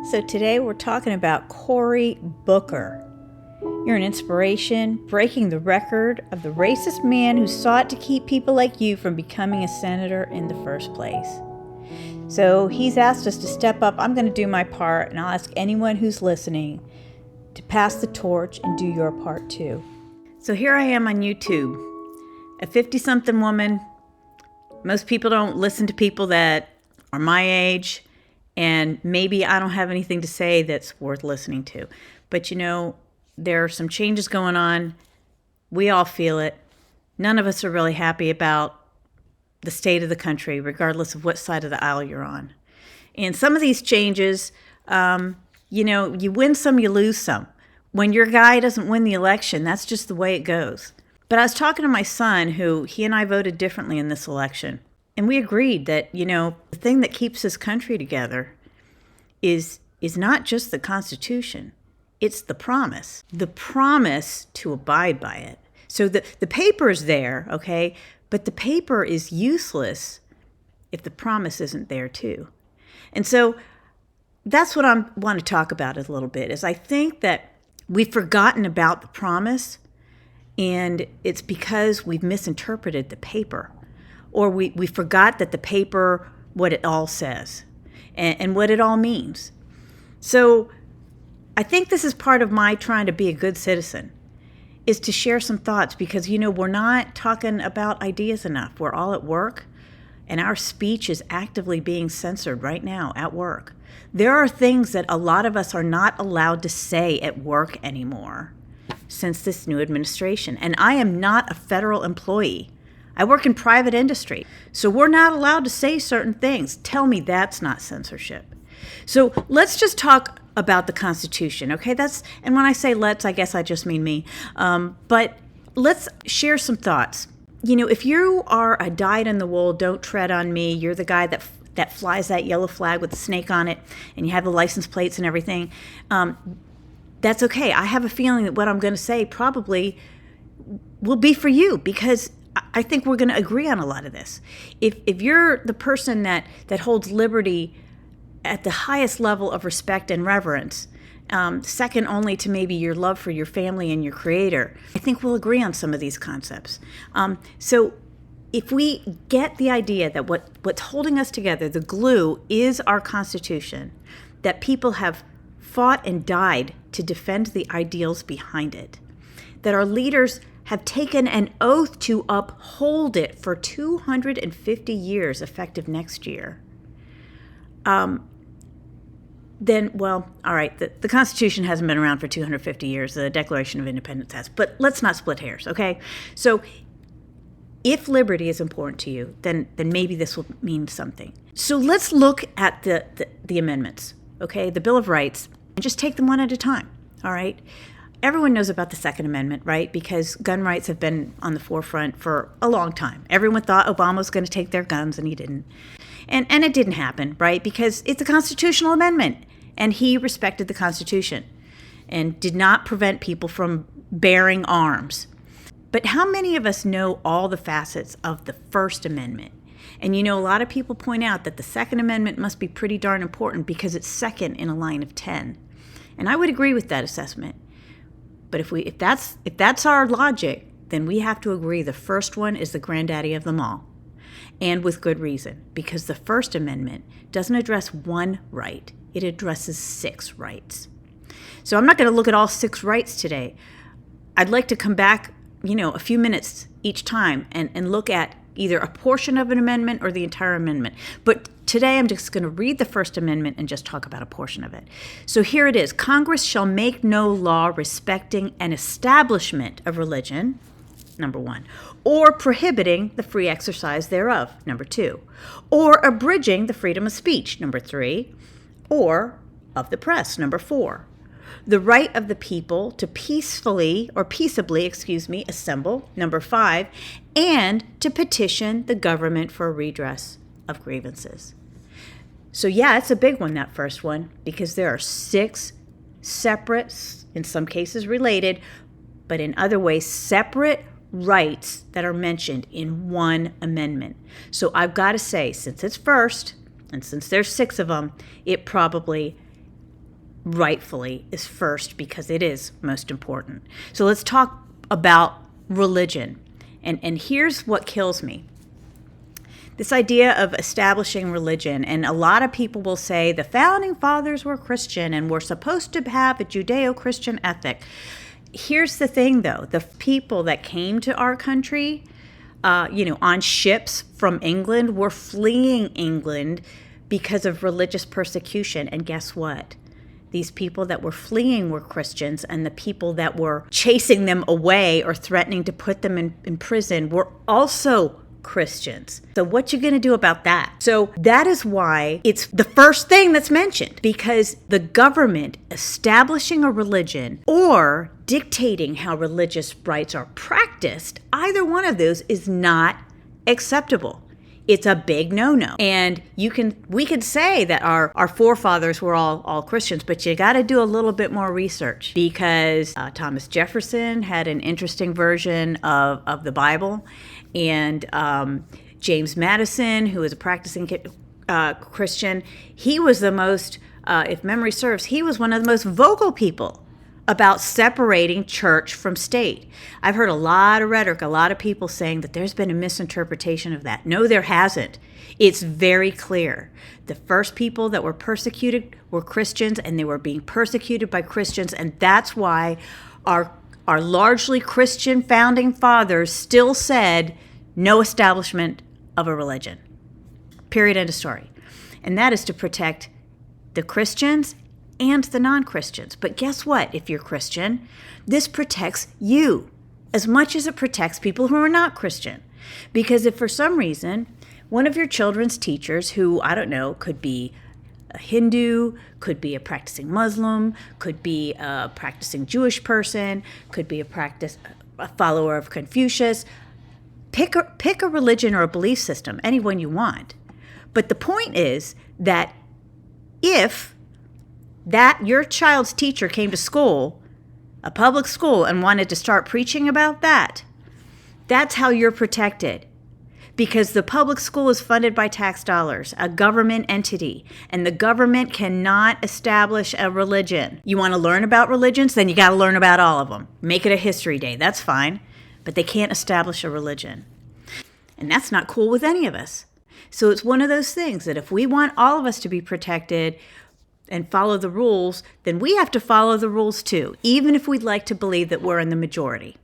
So today we're talking about Cory Booker. You're an inspiration, breaking the record of the racist man who sought to keep people like you from becoming a senator in the first place. So he's asked us to step up. I'm going to do my part, and I'll ask anyone who's listening to pass the torch and do your part too. So here I am on YouTube, a 50-something woman. Most people don't listen to people that are my age, and maybe I don't have anything to say that's worth listening to. But there are some changes going on. We all feel it. None of us are really happy about the state of the country, regardless of what side of the aisle you're on. And some of these changes, you win some, you lose some. When your guy doesn't win the election, that's just the way it goes. But I was talking to my son, he and I voted differently in this election. And we agreed that, the thing that keeps this country together is not just the Constitution. It's the promise to abide by it. So the paper is there, okay? But the paper is useless if the promise isn't there too. And so that's what I want to talk about a little bit, is I think that we've forgotten about the promise, and it's because we've misinterpreted the paper. Or we forgot that the paper, what it all says and what it all means. So I think this is part of my trying to be a good citizen, is to share some thoughts, because, we're not talking about ideas enough. We're all at work, and our speech is actively being censored right now at work. There are things that a lot of us are not allowed to say at work anymore since this new administration. And I am not a federal employee. I work in private industry, so we're not allowed to say certain things. Tell me that's not censorship. So let's just talk about the Constitution, okay? And when I say let's, I guess I just mean me. But let's share some thoughts. If you are a dyed-in-the-wool, don't tread on me, you're the guy that flies that yellow flag with the snake on it, and you have the license plates and everything, that's okay. I have a feeling that what I'm going to say probably will be for you, because I think we're going to agree on a lot of this. If you're the person that holds liberty at the highest level of respect and reverence, second only to maybe your love for your family and your Creator, I think we'll agree on some of these concepts. So if we get the idea that what's holding us together, the glue, is our Constitution, that people have fought and died to defend the ideals behind it, that our leaders have taken an oath to uphold it for 250 years, effective next year, then, well, all right, the Constitution hasn't been around for 250 years. The Declaration of Independence has. But let's not split hairs, okay? So if liberty is important to you, then maybe this will mean something. So let's look at the amendments, okay? The Bill of Rights, and just take them one at a time, all right? Everyone knows about the Second Amendment, right? Because gun rights have been on the forefront for a long time. Everyone thought Obama was going to take their guns, and he didn't. And it didn't happen, right? Because it's a constitutional amendment, and he respected the Constitution and did not prevent people from bearing arms. But how many of us know all the facets of the First Amendment? And a lot of people point out that the Second Amendment must be pretty darn important because it's second in a line of 10. And I would agree with that assessment. But if that's our logic, then we have to agree the first one is the granddaddy of them all. And with good reason, because the First Amendment doesn't address one right, it addresses 6 rights. So I'm not going to look at all 6 rights today. I'd like to come back, a few minutes each time and look at either a portion of an amendment or the entire amendment. But today I'm just going to read the First Amendment and just talk about a portion of it. So here it is. Congress shall make no law respecting an establishment of religion, number 1, or prohibiting the free exercise thereof, number 2, or abridging the freedom of speech, number 3, or of the press, number 4. The right of the people to peaceably assemble, number 5, and to petition the government for redress of grievances. So yeah, it's a big one, that first one, because there are 6 separate, in some cases related, but in other ways separate rights that are mentioned in one amendment. So I've got to say, since it's first, and since there's 6 of them, it probably rightfully is first because it is most important. So let's talk about religion. And here's what kills me. This idea of establishing religion, and a lot of people will say the founding fathers were Christian and we're supposed to have a Judeo-Christian ethic. Here's the thing, though. The people that came to our country, on ships from England were fleeing England because of religious persecution. And guess what? These people that were fleeing were Christians, and the people that were chasing them away or threatening to put them in prison were also Christians. So what you going to do about that? So that is why it's the first thing that's mentioned, because the government establishing a religion or dictating how religious rites are practiced, either one of those is not acceptable. It's a big no-no. And we could say that our forefathers were all Christians, but you got to do a little bit more research, because Thomas Jefferson had an interesting version of the Bible, and James Madison, who was a practicing Christian, he was the most, if memory serves, he was one of the most vocal people about separating church from state. I've heard a lot of rhetoric, a lot of people saying that there's been a misinterpretation of that. No, there hasn't. It's very clear. The first people that were persecuted were Christians, and they were being persecuted by Christians, and that's why our largely Christian founding fathers still said no establishment of a religion. Period, end of story. And that is to protect the Christians and the non-Christians. But guess what? If you're Christian, this protects you as much as it protects people who are not Christian. Because if for some reason one of your children's teachers, who, I don't know, could be a Hindu, could be a practicing Muslim, could be a practicing Jewish person, could be a follower of Confucius, pick a religion or a belief system, any one you want. But the point is that if that your child's teacher came to school, a public school, and wanted to start preaching about that, that's how you're protected. Because the public school is funded by tax dollars, a government entity, and the government cannot establish a religion. You want to learn about religions? Then you got to learn about all of them. Make it a history day. That's fine. But they can't establish a religion. And that's not cool with any of us. So it's one of those things that if we want all of us to be protected and follow the rules, then we have to follow the rules too, even if we'd like to believe that we're in the majority.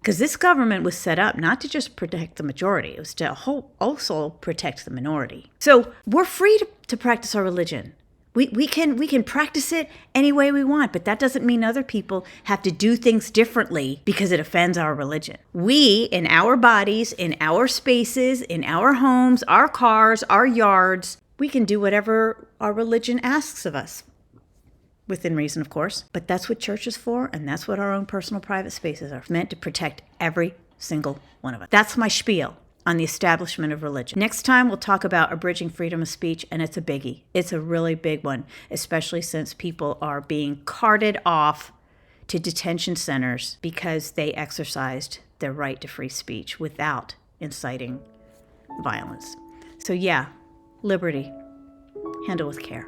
Because this government was set up not to just protect the majority, it was to also protect the minority. So we're free to practice our religion. We can practice it any way we want, but that doesn't mean other people have to do things differently because it offends our religion. We, in our bodies, in our spaces, in our homes, our cars, our yards, we can do whatever our religion asks of us. Within reason, of course. But that's what church is for, and that's what our own personal private spaces are meant to protect every single one of us. That's my spiel on the establishment of religion. Next time, we'll talk about abridging freedom of speech, and it's a biggie. It's a really big one, especially since people are being carted off to detention centers because they exercised their right to free speech without inciting violence. So yeah, liberty. Handle with care.